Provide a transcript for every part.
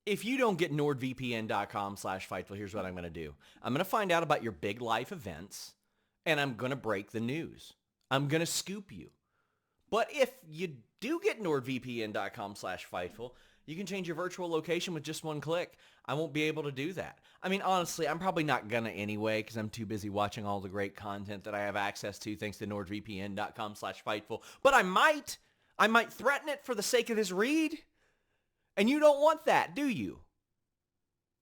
If you don't get nordvpn.com/Fightful, here's what I'm going to do. I'm going to find out about your big life events, and I'm going to break the news. I'm going to scoop you. But if you do get nordvpn.com/Fightful, you can change your virtual location with just one click. I won't be able to do that. I mean, honestly, I'm probably not going to anyway because I'm too busy watching all the great content that I have access to thanks to nordvpn.com/Fightful. But I might threaten it for the sake of this read. And you don't want that, do you?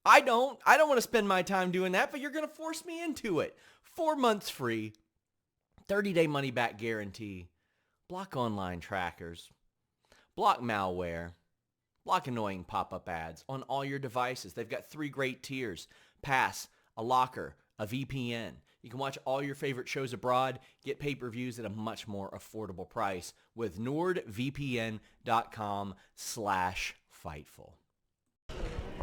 I don't want to spend my time doing that, but you're going to force me into it. 4 months free, 30-day money-back guarantee, block online trackers, block malware, block annoying pop-up ads on all your devices. They've got 3 great tiers: Pass, a locker, a VPN. You can watch all your favorite shows abroad, get pay-per-views at a much more affordable price with nordvpn.com/Fightful.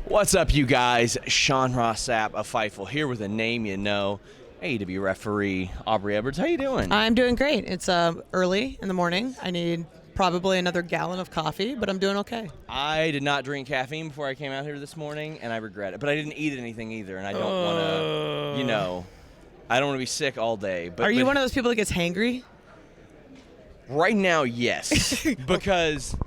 What's up, you guys? Sean Ross Sapp of Fightful here with a name you know, AEW referee Aubrey Edwards. How you doing? I'm doing great. It's early in the morning. I need probably another gallon of coffee, but I'm doing okay. I did not drink caffeine before I came out here this morning, and I regret it. But I didn't eat anything either, and I don't want to, I don't want to be sick all day. But Are you one of those people that gets hangry? Right now, yes. Because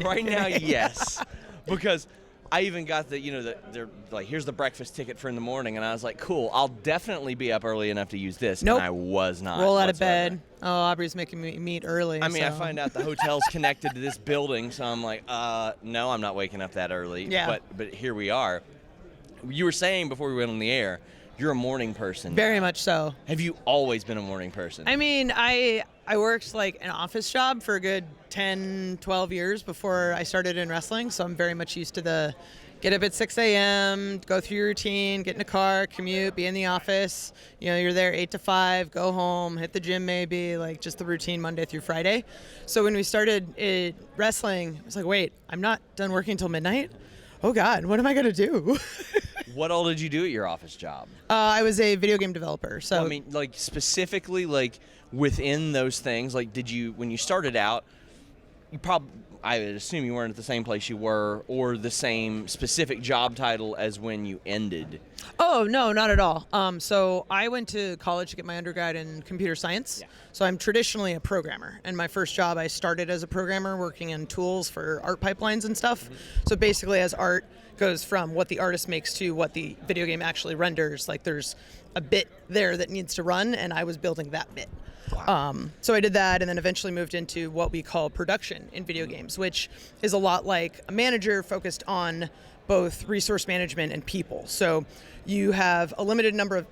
right now, yes. Because I even got they're like, here's the breakfast ticket for in the morning, and I was like, cool, I'll definitely be up early enough to use this. Nope. And I was not. Roll out of bed. Oh, Aubrey's making me meet early. I mean, I find out the hotel's connected to this building, so I'm like, no, I'm not waking up that early. Yeah. But here we are. You were saying before we went on the air, you're a morning person. Very much so. Have you always been a morning person? I mean, I worked like an office job for a good 10, 12 years before I started in wrestling, so I'm very much used to the get up at 6 a.m., go through your routine, get in a car, commute, be in the office. You're there 8 to 5, go home, hit the gym maybe, like just the routine Monday through Friday. So when we started wrestling, I was like, wait, I'm not done working until midnight? Oh, God, what am I going to do? What all did you do at your office job? I was a video game developer. So well, I mean, like specifically, like within those things, like when you started out, I would assume you weren't at the same place you were or the same specific job title as when you ended. Oh, no, not at all. So I went to college to get my undergrad in computer science. Yeah. So I'm traditionally a programmer. And my first job, I started as a programmer working in tools for art pipelines and stuff. Mm-hmm. So basically as art goes from what the artist makes to what the video game actually renders, like there's a bit there that needs to run, and I was building that bit. Wow. So I did that and then eventually moved into what we call production in video games, which is a lot like a manager focused on both resource management and people. So you have a limited number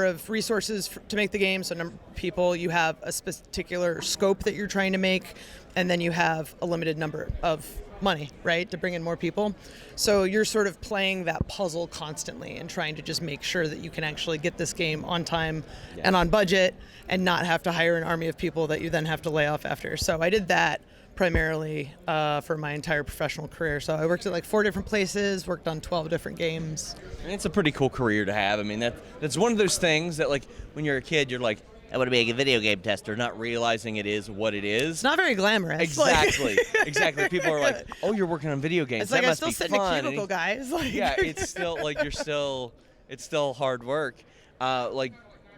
of resources to make the game, so number of people, you have a particular scope that you're trying to make, and then you have a limited number of money, right, to bring in more people. So you're sort of playing that puzzle constantly and trying to just make sure that you can actually get this game on time and on budget and not have to hire an army of people that you then have to lay off after. So I did that primarily for my entire professional career. So I worked at like 4 different places, worked on 12 different games. And it's a pretty cool career to have. I mean, that's one of those things that, like, when you're a kid, you're like, I want to be a video game tester, not realizing it is what it is. It's not very glamorous. Exactly. Exactly. People are like, oh, you're working on video games. It's like, that I must still be sit fun. in a cubicle, guys. Like, yeah, it's still, like, it's still hard work. Like,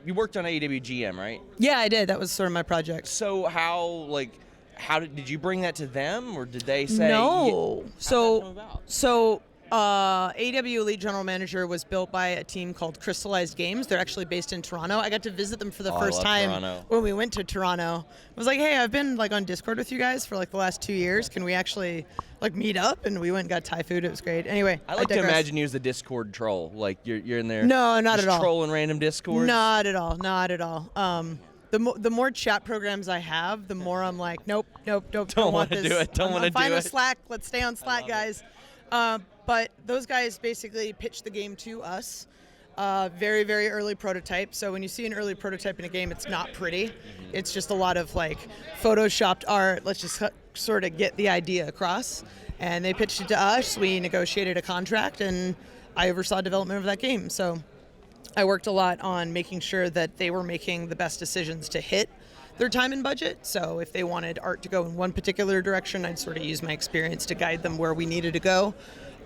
you worked on AEW GM, right? Yeah, I did. That was sort of my project. So how did you bring that to them, or did they say? No. So AEW Elite General Manager was built by a team called Crystallized Games. They're actually based in Toronto. I got to visit them for the first time Toronto. When we went to Toronto. I was like, hey, I've been like on Discord with you guys for like the last 2 years. Can we actually like meet up? And we went and got Thai food. It was great. Anyway, I like to imagine you as the Discord troll. Like you're in there. No, not at all. Trolling random Discords. Not at all. Not at all. The more chat programs I have, the more I'm like, nope. Don't want to this. do it. Don't want to do it. Find a Slack. Let's stay on Slack, guys. But those guys basically pitched the game to us. Very, very early prototype. So when you see an early prototype in a game, it's not pretty. Mm-hmm. It's just a lot of like photoshopped art. Let's just sort of get the idea across. And they pitched it to us. We negotiated a contract, and I oversaw development of that game. So I worked a lot on making sure that they were making the best decisions to hit their time and budget. So if they wanted art to go in one particular direction, I'd sort of use my experience to guide them where we needed to go.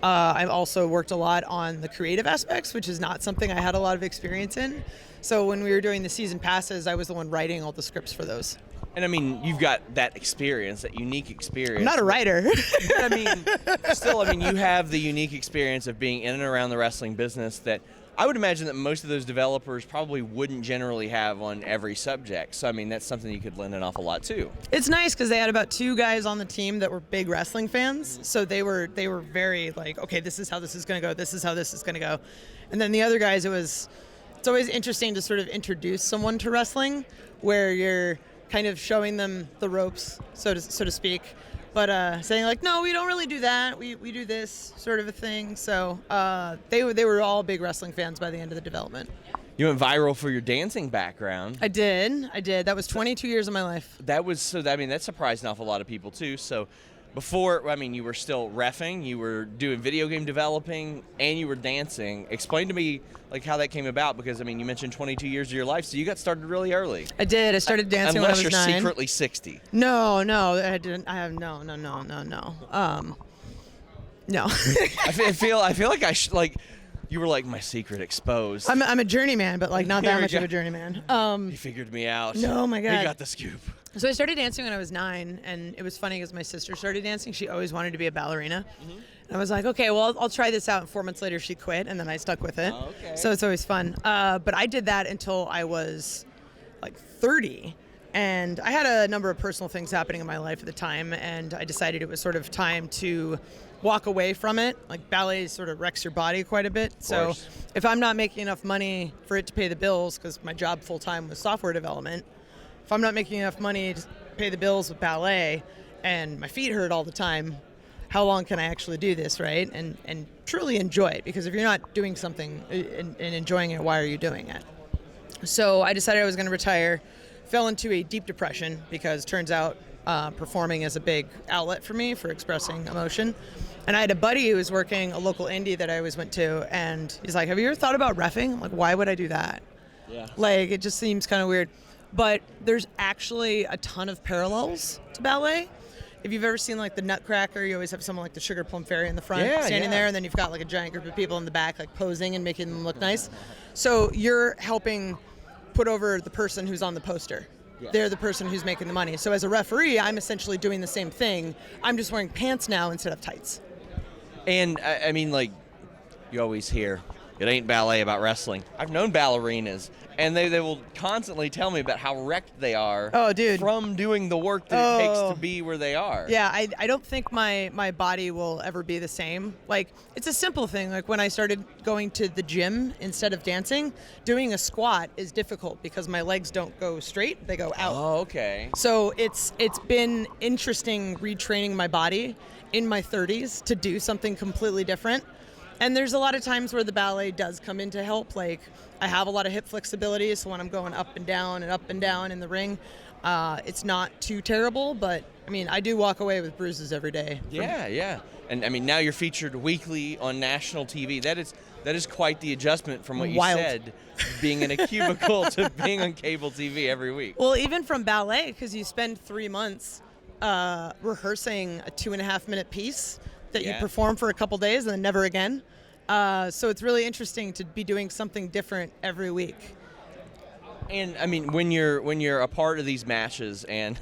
I've also worked a lot on the creative aspects, which is not something I had a lot of experience in. So when we were doing the season passes, I was the one writing all the scripts for those. And I mean, you've got that experience, that unique experience. I'm not a writer. But I mean, still, I mean, you have the unique experience of being in and around the wrestling business that I would imagine that most of those developers probably wouldn't generally have on every subject. So, I mean, that's something you could lend an awful lot to. It's nice because they had about 2 guys on the team that were big wrestling fans. So they were very like, okay, this is how this is going to go. This is how this is going to go. And then the other guys, it's always interesting to sort of introduce someone to wrestling where you're kind of showing them the ropes, so to speak. But saying like, no, we don't really do that. We do this sort of a thing. So they were all big wrestling fans by the end of the development. You went viral for your dancing background. I did. That was 22 years of my life. That surprised an awful lot of people too. So before, I mean, you were still reffing, you were doing video game developing, and you were dancing. Explain to me like how that came about, because I mean, you mentioned 22 years of your life, so you got started really early. I did. I started dancing when I was 9. Unless you're secretly 60. No, I didn't. I have no. No. I feel like you were like my secret exposed. I'm a journeyman, but like not that much of a journeyman. He figured me out. No, my God. He got the scoop. So I started dancing when I was 9, and it was funny because my sister started dancing. She always wanted to be a ballerina. Mm-hmm. And I was like, okay, well, I'll try this out. And 4 months later, she quit, and then I stuck with it. Oh, okay. So it's always fun. But I did that until I was like 30. And I had a number of personal things happening in my life at the time, and I decided it was sort of time to walk away from it. Like ballet sort of wrecks your body quite a bit. So if I'm not making enough money for it to pay the bills, because my job full-time was software development, if I'm not making enough money to pay the bills with ballet and my feet hurt all the time, how long can I actually do this, right? And truly enjoy it, because if you're not doing something and enjoying it, why are you doing it? So I decided I was going to retire, fell into a deep depression because turns out performing is a big outlet for me for expressing emotion. And I had a buddy who was working a local indie that I always went to, and he's like, have you ever thought about reffing? I'm like, why would I do that? Yeah. Like, it just seems kind of weird. But there's actually a ton of parallels to ballet. If you've ever seen like the Nutcracker, you always have someone like the Sugar Plum Fairy in the front standing there, and then you've got like a giant group of people in the back like posing and making them look nice. So you're helping put over the person who's on the poster. Yeah. They're the person who's making the money. So as a referee, I'm essentially doing the same thing. I'm just wearing pants now instead of tights. And I mean, like, you always hear, it ain't ballet about wrestling. I've known ballerinas, and they will constantly tell me about how wrecked they are from doing the work that it takes to be where they are. Yeah, I don't think my body will ever be the same. Like, it's a simple thing. Like, when I started going to the gym instead of dancing, doing a squat is difficult because my legs don't go straight, they go out. Oh, okay. So it's been interesting retraining my body in my 30s to do something completely different. And there's a lot of times where the ballet does come in to help. Like, I have a lot of hip flexibility, so when I'm going up and down in the ring, it's not too terrible. But, I mean, I do walk away with bruises every day. Yeah. And, I mean, now you're featured weekly on national TV. That is quite the adjustment from what you said, being in a cubicle to being on cable TV every week. Well, even from ballet, because you spend 3 months rehearsing a 2.5-minute piece that you perform for a couple days and then never again. So it's really interesting to be doing something different every week. And I mean, when you're a part of these matches, and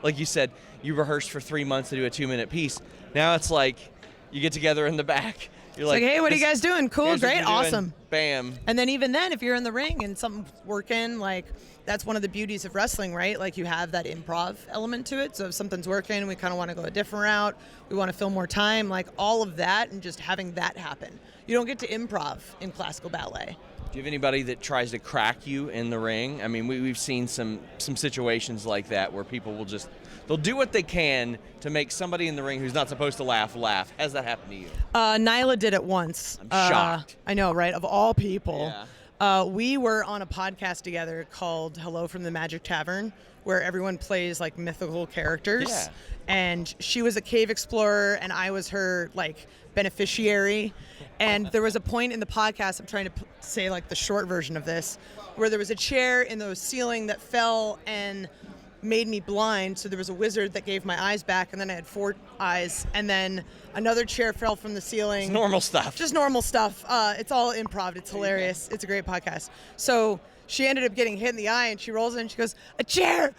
like you said, you rehearsed for 3 months to do a 2-minute piece. Now it's like you get together in the back. You're like, hey, what are you guys doing? Cool, great, awesome. Bam. And then even then, if you're in the ring and something's working, like, that's one of the beauties of wrestling, right? Like, you have that improv element to it. So if something's working, we kind of want to go a different route. We want to fill more time, like all of that, and just having that happen. You don't get to improv in classical ballet. Do you have anybody that tries to crack you in the ring? I mean, we've seen some situations like that where people will they'll do what they can to make somebody in the ring who's not supposed to laugh. Has that happened to you? Nyla did it once. I'm shocked. I know, right? Of all people. Yeah. We were on a podcast together called Hello from the Magic Tavern, where everyone plays like mythical characters. Yeah. And she was a cave explorer, and I was her like beneficiary. And there was a point in the podcast, I'm trying to say like the short version of this, where there was a chair in the ceiling that fell, and made me blind. So there was a wizard that gave my eyes back, and then I had 4 eyes. And then another chair fell from the ceiling. It's normal stuff. Just normal stuff. It's all improv. It's hilarious. It's a great podcast. So she ended up getting hit in the eye, and she rolls in and she goes, a chair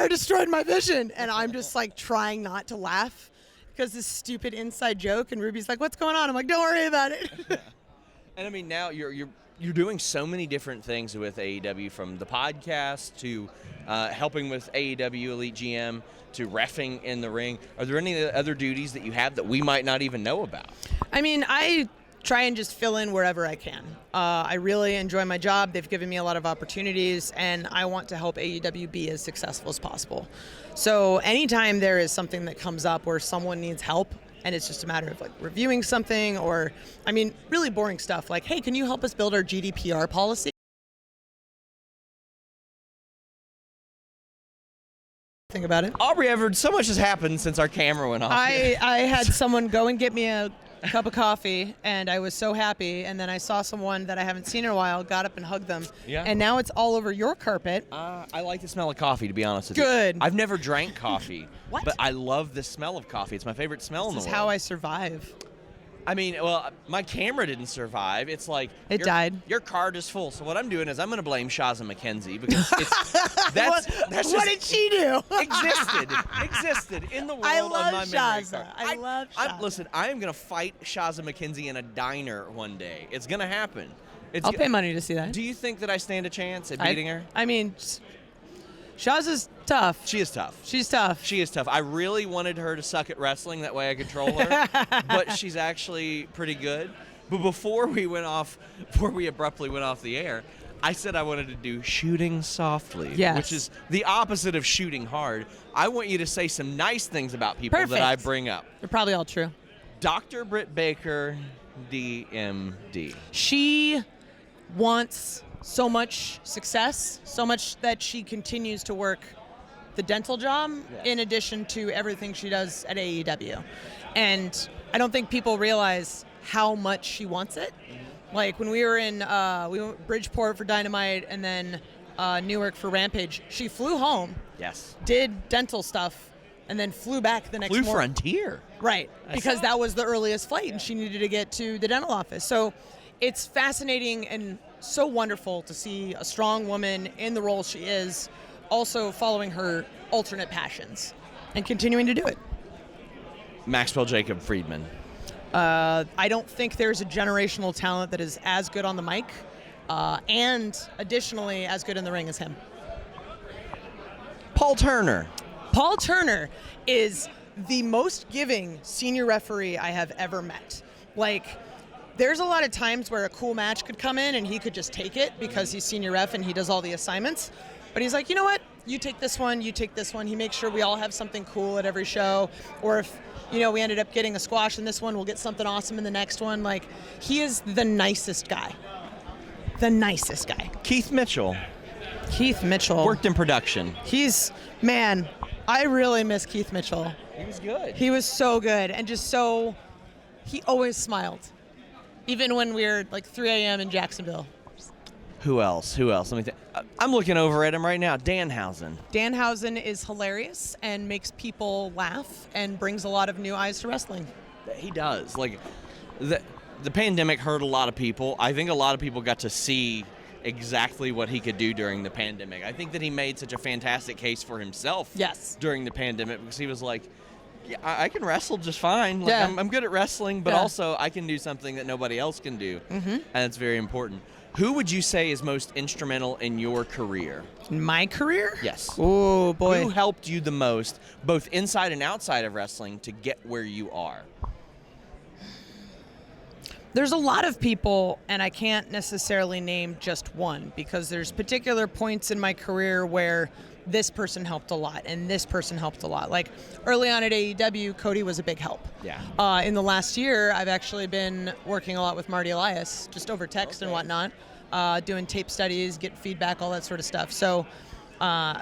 destroyed my vision. And I'm just like trying not to laugh because this stupid inside joke. And Ruby's like, what's going on? I'm like, don't worry about it. And I mean, now you're doing so many different things with AEW, from the podcast to helping with AEW Elite GM to reffing in the ring. Are there any other duties that you have that we might not even know about? I mean, I try and just fill in wherever I can. I really enjoy my job. They've given me a lot of opportunities, and I want to help AEW be as successful as possible. So anytime there is something that comes up where someone needs help, and it's just a matter of like reviewing something, or, I mean, really boring stuff like, hey, can you help us build our GDPR policy? Think about it. Aubrey Edwards, so much has happened since our camera went off. I had someone go and get me a cup of coffee, and I was so happy. And then I saw someone that I haven't seen in a while, got up and hugged them. Yeah. And now it's all over your carpet. I like the smell of coffee, to be honest with you. Good. I've never drank coffee. What? But I love the smell of coffee. It's my favorite smell in the This world. is how I survive. I mean, well, my camera didn't survive. It's like It died. Your card is full. So what I'm doing is I'm going to blame Shaza McKenzie because that's just What did she do? existed in the world I of love my memory Shaza. card. I love Shaza. Listen, I am going to fight Shaza McKenzie in a diner one day. It's going to happen. I'll pay money to see that. Do you think that I stand a chance at beating her? I mean, Shaza's tough. She is tough. She's tough. She is tough. I really wanted her to suck at wrestling. That way I control her. But she's actually pretty good. But before we abruptly went off the air, I said I wanted to do shooting softly, Yes. which is the opposite of shooting hard. I want you to say some nice things about people that I Perfect. bring up. They're probably all true. Dr. Britt Baker, DMD. She wants so much success, so much that she continues to work the dental job in addition to everything she does at AEW. And I don't think people realize how much she wants it. Like when we were in we went Bridgeport for Dynamite and then Newark for Rampage, she flew home, Yes. did dental stuff, and then flew back the next Blue morning. Frontier. Right, because that was the earliest flight and she needed to get to the dental office. So it's fascinating and so wonderful to see a strong woman in the role she is, also following her alternate passions and continuing to do it. Maxwell Jacob Friedman. I don't think there's a generational talent that is as good on the mic and additionally as good in the ring as him. Paul Turner. Paul Turner is the most giving senior referee I have ever met. Like, there's a lot of times where a cool match could come in and he could just take it because he's senior ref and he does all the assignments. But he's like, you know what? You take this one, you take this one. He makes sure we all have something cool at every show. Or if, we ended up getting a squash in this one, we'll get something awesome in the next one. Like, he is the nicest guy. The nicest guy. Keith Mitchell. Keith Mitchell. Worked in production. I really miss Keith Mitchell. He was good. He was so good and he always smiled. Even when we were like 3 a.m. in Jacksonville. Who else? Let me think. I'm looking over at him right now. Danhausen. Danhausen is hilarious and makes people laugh and brings a lot of new eyes to wrestling. He does. Like, the pandemic hurt a lot of people. I think a lot of people got to see exactly what he could do during the pandemic. I think that he made such a fantastic case for himself during the pandemic because he was like, yeah, I can wrestle just fine. Like, I'm good at wrestling, but also I can do something that nobody else can do. Mm-hmm. And it's very important. Who would you say is most instrumental in your career? In my career? Yes. Oh, boy. Who helped you the most, both inside and outside of wrestling, to get where you are? There's a lot of people, and I can't necessarily name just one because there's particular points in my career where this person helped a lot and this person helped a lot. Like early on at AEW, Cody was a big help. Yeah. In the last year, I've actually been working a lot with Marty Elias, just over text and whatnot, doing tape studies, get feedback, all that sort of stuff. So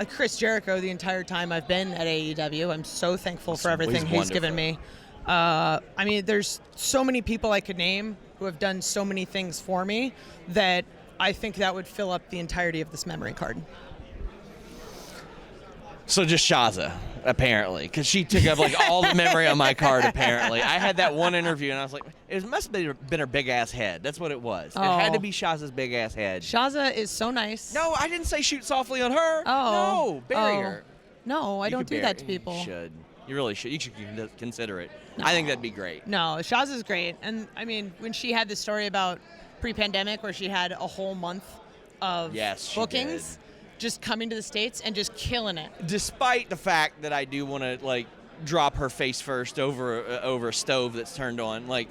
Chris Jericho, the entire time I've been at AEW, I'm so thankful for everything he's given me. There's so many people I could name who have done so many things for me that I think that would fill up the entirety of this memory card. So just Shaza, apparently, because she took up like all the memory on my card. Apparently, I had that one interview, and I was like, it must have been her big ass head. That's what it was. It had to be Shaza's big ass head. Shaza is so nice. No, I didn't say shoot softly on her. Oh. No, bury her. No, I don't do that to people. You should. You really should. You should consider it. No. I think that'd be great. No, Shaza's great. And, I mean, when she had the story about pre-pandemic where she had a whole month of bookings, just coming to the States and just killing it. Despite the fact that I do want to, like, drop her face first over a stove that's turned on, like,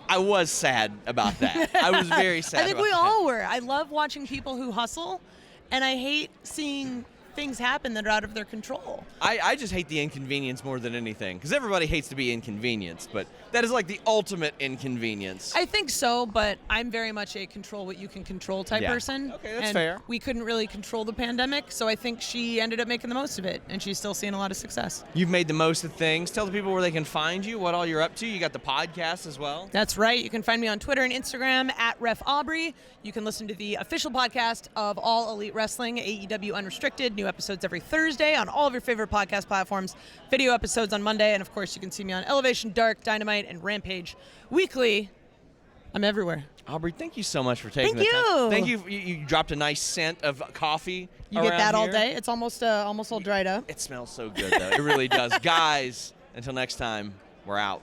I was sad about that. I was very sad. I think we all were. I love watching people who hustle, and I hate seeing things happen that are out of their control. I just hate the inconvenience more than anything, because everybody hates to be inconvenienced, but that is like the ultimate inconvenience. I think so, but I'm very much a control what you can control type person. Okay, that's and fair. We couldn't really control the pandemic, so I think she ended up making the most of it, and she's still seeing a lot of success. You've made the most of things. Tell the people where they can find you, what all you're up to. You got the podcast as well. That's right. You can find me on Twitter and Instagram at Ref Aubrey. You can listen to the official podcast of All Elite Wrestling, AEW Unrestricted. New episodes every Thursday on all of your favorite podcast platforms. Video episodes on Monday. And, of course, you can see me on Elevation, Dark, Dynamite, and Rampage weekly. I'm everywhere. Aubrey, thank you so much for taking the time. Thank you. You dropped a nice scent of coffee. You get that all day? It's almost all dried up. It smells so good, though. It really does. Guys, until next time, we're out.